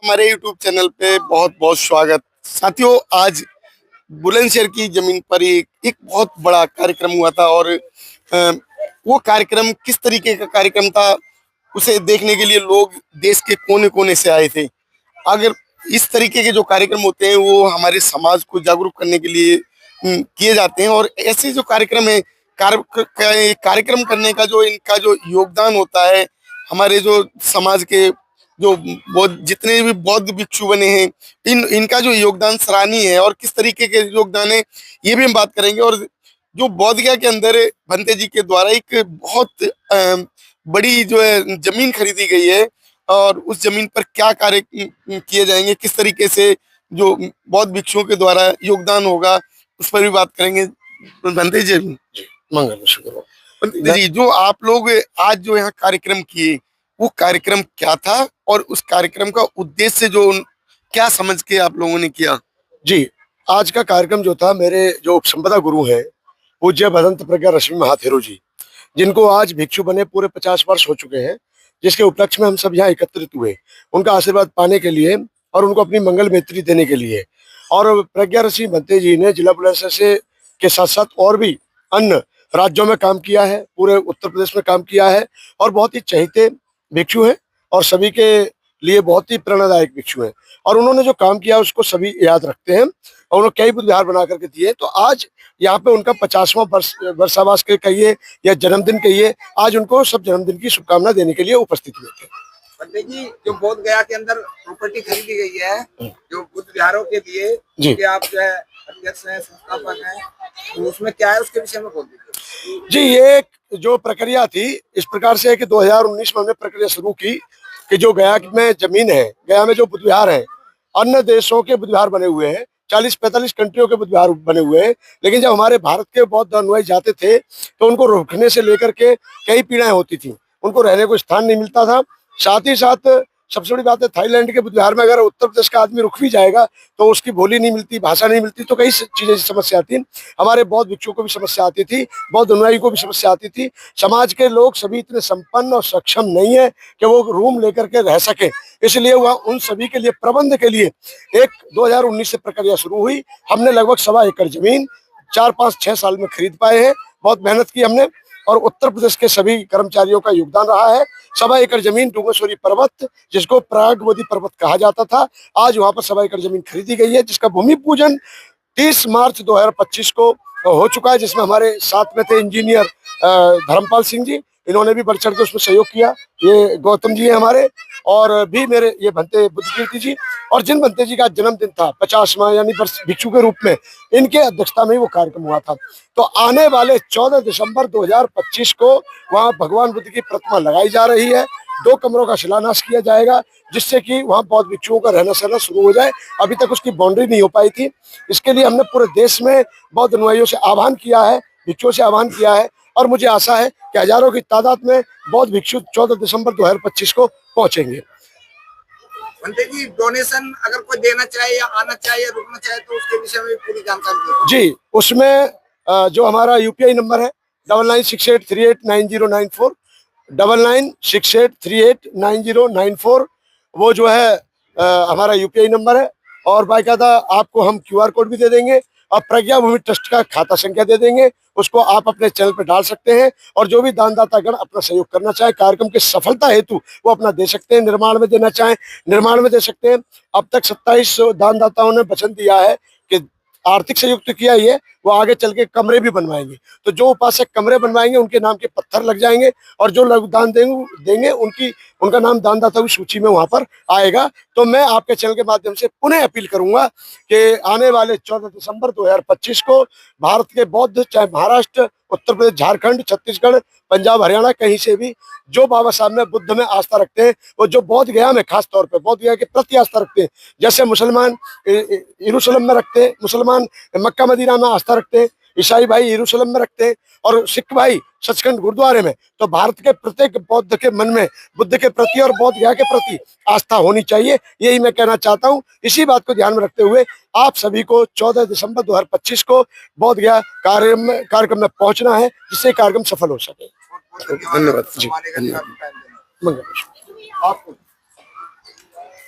हमारे YouTube channel पे बहुत बहुत स्वागत। साथियों, आज बुलंदशहर की जमीन पर एक बहुत बड़ा कार्यक्रम हुआ था और वो कार्यक्रम किस तरीके का कार्यक्रम था, उसे देखने के लिए लोग देश के कोने कोने से आए थे। अगर इस तरीके के जो कार्यक्रम होते हैं वो हमारे समाज को जागरूक करने के लिए किए जाते हैं और ऐसे जो कार्यक्रम है, कार्यक्रम करने का जो इनका जो योगदान होता है, हमारे जो समाज के जो बौद्ध जितने भी बौद्ध भिक्षु बने हैं, इनका जो योगदान सराहनीय है और किस तरीके के योगदान है ये भी हम बात करेंगे। और जो बोध गया के अंदर भंते जी के द्वारा एक बहुत बड़ी जो है जमीन खरीदी गई है और उस जमीन पर क्या कार्य किए जाएंगे, किस तरीके से जो बौद्ध भिक्षुओं के द्वारा योगदान होगा, उस पर भी बात करेंगे। भंते जी, मंगल शुक्र। भंते जी, जो आप लोग आज जो यहाँ कार्यक्रम किए, वो कार्यक्रम क्या था और उस कार्यक्रम का उद्देश्य जो क्या समझ के आप लोगों ने किया? जी, आज का कार्यक्रम जो था, मेरे जो उपसंपदा गुरु हैं पूज्य भदंत प्रज्ञा रश्मि महाथेरो जी, जिनको आज भिक्षु बने पूरे 50 वर्ष हो चुके हैं, जिसके उपलक्ष्य में हम सब यहाँ एकत्रित हुए उनका आशीर्वाद पाने के लिए और उनको अपनी मंगल मैत्री देने के लिए। और प्रज्ञा ऋषि भंते जी ने जिला बुलंदशहर से के साथ साथ और भी अन्य राज्यों में काम किया है, पूरे उत्तर प्रदेश में काम किया है और बहुत ही चहेते भिक्षु हैं और सभी के लिए बहुत ही प्रेरणादायक भिक्षु हैं। और उन्होंने जो काम किया उसको सभी याद रखते हैं और उन्होंने कई बुद्ध विहार बना करके दिए। तो आज यहाँ पे उनका 50वां वर्षावास के कहिए या जन्मदिन कहिए, आज उनको सब जन्मदिन की शुभकामना देने के लिए उपस्थित हुए थे। पंडित जी, जो बोध गया के अंदर प्रॉपर्टी खरीदी गई है जो बुद्ध विहारों के लिए, कि आप जो है अध्यक्ष हैं, संस्थापक हैं, तो उसमें क्या है, उसके विषय में बोल दीजिए। जी, ये जो प्रक्रिया थी इस प्रकार से है कि 2019 में हमने प्रक्रिया शुरू की कि जो गया में जमीन है, गया में जो बुद्ध विहार है, अन्य देशों के बुद्ध विहार बने हुए हैं, 40-45 कंट्रियों के बुद्ध विहार बने हुए हैं, लेकिन जब हमारे भारत के बौद्ध अनुयायी जाते थे तो उनको रोकने से लेकर के कई पीड़ाएं होती थी, उनको रहने को स्थान नहीं मिलता था। साथ ही साथ सबसे बड़ी बात है, थाईलैंड के बुद्ध विहार में अगर उत्तर प्रदेश का आदमी रुक भी जाएगा तो उसकी बोली नहीं मिलती, भाषा नहीं मिलती, तो कई चीजें समस्या आती। हमारे बौद्ध भिक्षुओं को भी समस्या आती थी, बौद्ध अनुयायी को भी समस्या आती थी। समाज के लोग सभी इतने संपन्न और सक्षम नहीं है कि वो रूम लेकर के रह सके, इसलिए वह उन सभी के लिए प्रबंध के लिए एक 2019 से प्रक्रिया शुरू हुई। हमने लगभग 1.25 एकड़ जमीन 4-5-6 साल में खरीद पाए हैं। बहुत मेहनत की हमने और उत्तर प्रदेश के सभी कर्मचारियों का योगदान रहा है। 1.25 एकड़ जमीन डूंगरश्वरी पर्वत, जिसको प्रागवती पर्वत कहा जाता था, आज वहां पर 1.25 एकड़ जमीन खरीदी गई है, जिसका भूमि पूजन 30 मार्च 2025 को हो चुका है, जिसमें हमारे साथ में थे इंजीनियर धर्मपाल सिंह जी, इन्होंने भी बढ़ चढ़ के उसमें सहयोग किया। ये गौतम जी है हमारे, और भी मेरे ये भंते बुद्धकीर्ति जी, और जिन भंते जी का जन्मदिन था 50वां यानी वर्ष भिक्षु के रूप में, इनके अध्यक्षता में वो कार्यक्रम हुआ था। तो आने वाले 14 दिसंबर 2025 को वहाँ भगवान बुद्ध की प्रतिमा लगाई जा रही है। 2 कमरों का शिलान्यास किया जाएगा, जिससे कि वहाँ बौद्ध भिक्षुओं का रहना सहना शुरू हो जाए। अभी तक उसकी बाउंड्री नहीं हो पाई थी। इसके लिए हमने पूरे देश में बौद्ध अनुयायियों से आह्वान किया है, भिक्षुओं से आह्वान किया है, और मुझे आशा है कि हजारों की तादाद में बौद्ध भिक्षु 14 दिसंबर 2025 को पहुंचेंगे। पंडित जी, डोनेशन अगर कोई देना चाहे या आना चाहे या रुकना चाहे तो उसके विषय में पूरी जानकारी दीजिए। जी, उसमें जो हमारा यूपीआई नंबर है 9968389094, 9968389094, वो जो है हमारा यूपीआई नंबर है। और बाकायदा आपको हम क्यूआर कोड भी दे देंगे और प्रज्ञा भूमि ट्रस्ट का खाता संख्या दे देंगे, उसको आप अपने चैनल पर डाल सकते हैं। और जो भी दानदातागण अपना सहयोग करना चाहे कार्यक्रम की सफलता हेतु, वो अपना दे सकते हैं। निर्माण में देना चाहें निर्माण में दे सकते हैं। अब तक 27 दानदाताओं ने वचन दिया है कि आर्थिक सहयोग तो किया ही है, वो आगे चल के कमरे भी बनवाएंगे। तो जो उपासक कमरे बनवाएंगे उनके नाम के पत्थर लग जाएंगे, और जो लोग दान देंगे उनका नाम दानदाता की सूची में वहां पर आएगा। तो मैं आपके चैनल के माध्यम से पुनः अपील करूंगा कि आने वाले 14 दिसंबर 2025 को भारत के बौद्ध, चाहे महाराष्ट्र, उत्तर प्रदेश, झारखंड, छत्तीसगढ़, पंजाब, हरियाणा, कहीं से भी जो बाबा साहब में बुद्ध में आस्था रखते हैं, वो जो बौद्ध गया में खास तौर पे बौद्ध गया के प्रति आस्था रखते हैं, जैसे मुसलमान यरूशलेम में रखते हैं, मुसलमान मक्का मदीना में आस्था रखते हैं, ईसाई भाई यरूशलेम में रखते हैं, और सिख भाई सचखंड गुरुद्वारे में। तो भारत के प्रत्येक बौद्ध के मन में बुद्ध के प्रति और बौद्ध गया के प्रति आस्था होनी चाहिए, यही मैं कहना चाहता हूँ। इसी बात को ध्यान में रखते हुए आप सभी को 14 दिसंबर 2025 को बौद्ध गया कार्यक्रम में पहुंचना है, जिससे कार्यक्रम सफल हो सके। धन्यवाद जी। मंगल।